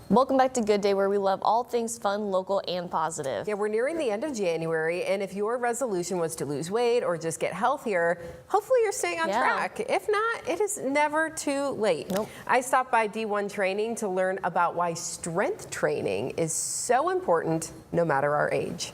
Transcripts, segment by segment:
Welcome back to Good Day, where we love all things fun, local, and positive. Yeah, we're nearing the end of January, and if your resolution was to lose weight or just get healthier, hopefully you're staying on track. If not, it is never too late. Nope. I stopped by D1 Training to learn about why strength training is so important no matter our age.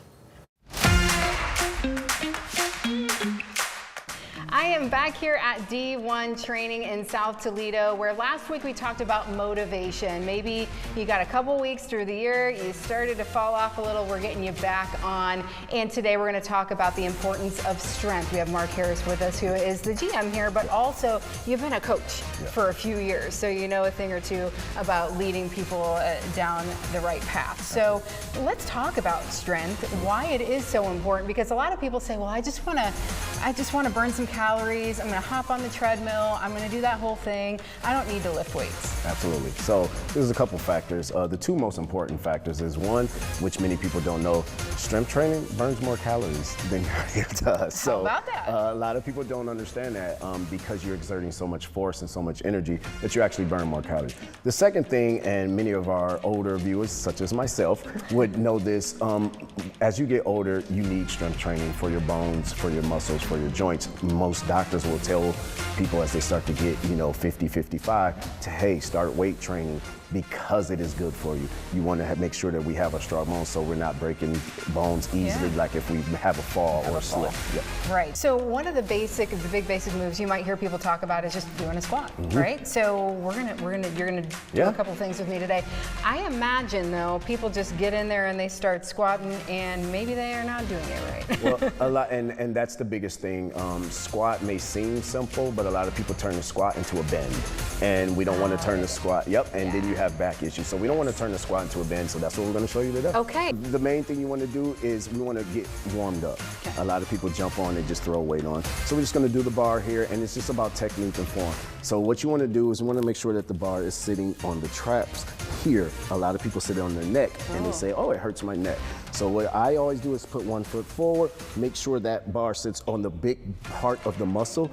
I am back here at D1 Training in South Toledo, where last week we talked about motivation. Maybe you got a couple weeks through the year, you started to fall off a little, we're getting you back on. And today we're going to talk about the importance of strength. We have Mark Harris with us, who is the GM here, but also you've been a coach for a few years, so you know a thing or two about leading people down the right path. So let's talk about strength, why it is so important, because a lot of people say, well, I just want to burn some calories. I'm going to hop on the treadmill. I'm going to do that whole thing. I don't need to lift weights. Absolutely. So there's a couple factors. The two most important factors is one, which many people don't know, strength training burns more calories than cardio does. So, how about that? A lot of people don't understand that because you're exerting so much force and so much energy that you actually burn more calories. The second thing, and many of our older viewers, such as myself, would know this, as you get older, you need strength training for your bones, for your muscles, for your joints. Most doctors will tell people as they start to get, 50, 55, to, hey, start weight training because it is good for you. You want to make sure that we have a strong bone so we're not breaking bones easily, like if we have a fall or a slip. Yep. Right. So one of the big basic moves you might hear people talk about is just doing a squat, right? So you're gonna do a couple things with me today. I imagine though, people just get in there and they start squatting, and maybe they are not doing it right. Well, a lot, and that's the biggest thing. Squat may seem simple, but a lot of people turn the squat into a bend, and we don't want to turn the squat. And then you have back issues, so we don't want to turn the squat into a bend. So that's what we're going to show you today. Okay. The main thing you want to do is we want to get warmed up. Okay. A lot of people jump on and just throw weight on. So we're just going to do the bar here, and it's just about technique and form. So what you want to do is you want to make sure that the bar is sitting on the traps here. A lot of people sit on their neck and they say, oh, it hurts my neck. So what I always do is put one foot forward, make sure that bar sits on the big part of the muscle,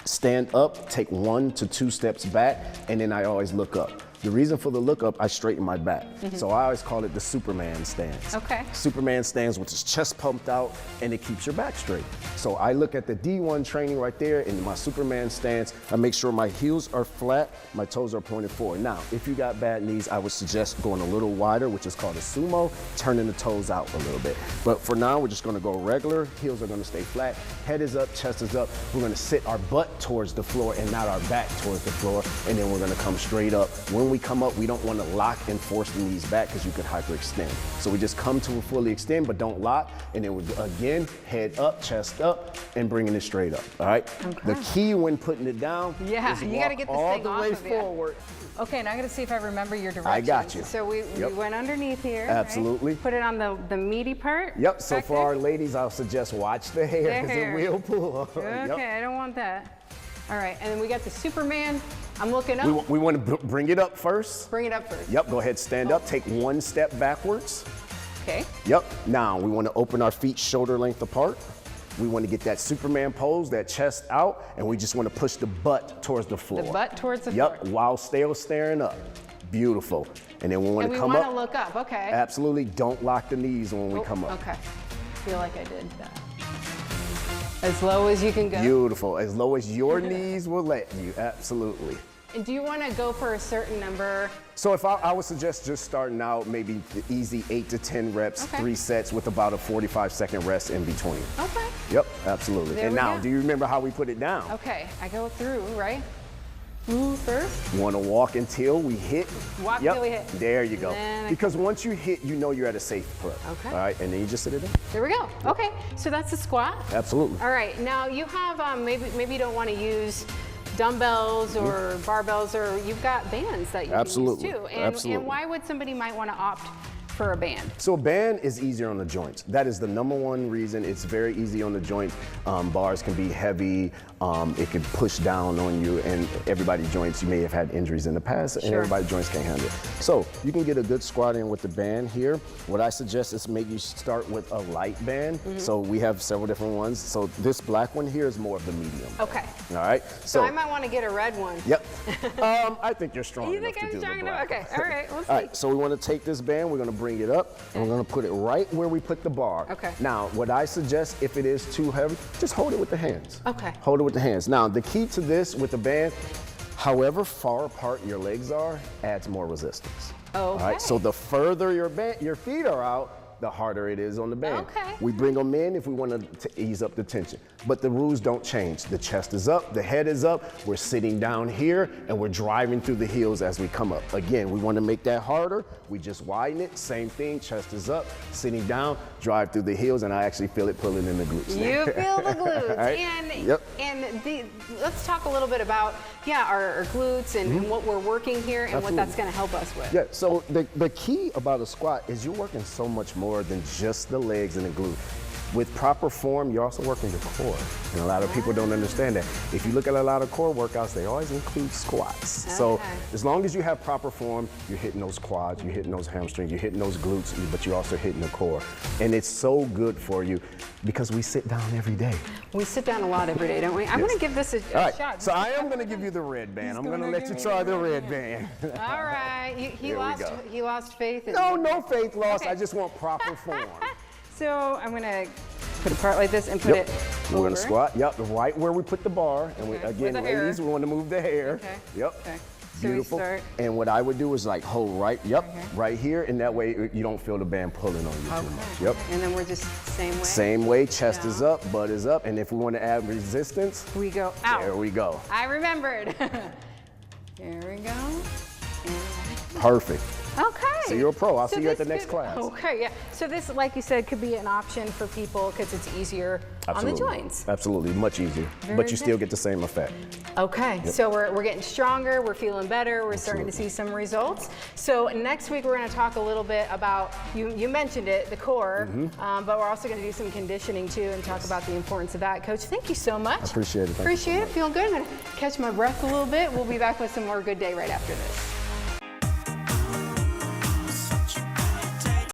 stand up, take 1 to 2 steps back, and then I always look up. The reason for the look up, I straighten my back. So I always call it the Superman stance. Okay. Superman stance with his chest pumped out, and it keeps your back straight. So I look at the D1 training right there in my Superman stance. I make sure my heels are flat, my toes are pointed forward. Now, if you got bad knees, I would suggest going a little wider, which is called a sumo, turning the toes out a little bit. But for now, we're just gonna go regular. Heels are gonna stay flat, head is up, chest is up. We're gonna sit our butt towards the floor and not our back towards the floor, and then we're gonna come straight up. When we come up, we don't want to lock and force the knees back because you could hyperextend. So we just come to a fully extend, but don't lock. And then we again, head up, chest up, and bringing it straight up. All right. Okay. The key when putting it down is you got to get this all thing the off way of you. forward. Okay, now I got to see if I remember your directions. I got you. So we went underneath here. Absolutely. Right? Put it on the meaty part. Yep. So for our ladies, I'll suggest watch the hair because it will pull. Okay, I don't want that. All right, and then we got the Superman. I'm looking up. We want to bring it up first. Bring it up first. Yep, go ahead, stand up, take 1 step backwards. Okay. Yep, now we want to open our feet shoulder length apart. We want to get that Superman pose, that chest out, and we just want to push the butt towards the floor. The butt towards the floor. Yep, while still staring up. Beautiful. And then we want to come up. And we want to look up, okay. Absolutely, don't lock the knees when we come up. Okay, feel like I did that. As low as you can go? Beautiful, as low as your knees will let you, absolutely. And do you want to go for a certain number? So if I would suggest just starting out maybe the easy 8 to 10 reps, 3 sets with about a 45-second rest in between. Okay. Yep, absolutely. There and we now, go. do you remember how we put it down? Okay, I go through, right? First. You want to walk until we hit. Walk until we hit. There you go. Then Because once you hit, you know you're at a safe put. Okay. All right, and then you just sit it in. There we go. Okay, so that's the squat. Absolutely. All right, now you have, maybe you don't want to use dumbbells or barbells, or you've got bands that you can use too. And why would somebody might want to opt for a band? So a band is easier on the joints. That is the #1 reason. It's very easy on the joints. Bars can be heavy. It can push down on you, and everybody's joints, you may have had injuries in the past, and everybody's joints can't handle it. So you can get a good squat in with the band here. What I suggest is maybe you start with a light band. So we have several different ones. So this black one here is more of the medium. Okay. All right. So I might want to get a red one. Yep. I think you're strong You enough think to do I'm strong the enough? black. Okay. All right. We'll see. All right, so we want to take this band, we're going to bring it up, and we're going to put it right where we put the bar. Okay. Now, what I suggest, if it is too heavy, just hold it with the hands. Okay. Hold it with the hands. Now, the key to this with the band, however far apart your legs are, adds more resistance. Okay. All right, so the further your feet are out, the harder it is on the band. Okay. We bring them in if we want to ease up the tension. But the rules don't change. The chest is up, the head is up, we're sitting down here, and we're driving through the heels as we come up. Again, we want to make that harder. We just widen it, same thing, chest is up, sitting down, drive through the heels, and I actually feel it pulling in the glutes. You feel the glutes. Right? And let's talk a little bit about, our glutes and what we're working here and what that's going to help us with. Yeah, so the key about a squat is you're working so much more than just the legs and the glute. With proper form, you're also working your core. And a lot of people don't understand that. If you look at a lot of core workouts, they always include squats. Okay. So as long as you have proper form, you're hitting those quads, you're hitting those hamstrings, you're hitting those glutes, but you're also hitting the core. And it's so good for you because we sit down every day. We sit down a lot every day, don't we? I'm going to give this a All right, shot. so I am going to give you the red band. I'm going to let you try the red band. All right. He lost faith in No faith loss. Okay. I just want proper form. So I'm going to put a part like this and put it We're over. going to squat, right where we put the bar. And we, Okay. again, With the hair. ladies, we want to move the hair. Okay. Yep. Okay. So we Beautiful. start. And what I would do is like hold right here, and that way you don't feel the band pulling on you too much. Yep. And then we're just same way. Same way, chest is Down. up, butt is up, and if we want to add resistance, We go out. there we go. I remembered. Here we go. Perfect. Okay. So you're a pro. I'll So see you at this the next could- class. Okay, yeah. So this, like you said, could be an option for people because it's easier on the joints. Absolutely, much easier. Very But you still good. get the same effect. Okay, so we're getting stronger, we're feeling better, we're starting to see some results. So next week we're going to talk a little bit about, you mentioned it, the core, but we're also going to do some conditioning too and talk about the importance of that. Coach, thank you so much. I appreciate it. Thank you so Appreciate it, feeling good. I'm going to catch my breath a little bit. We'll be back with some more Good Day right after this.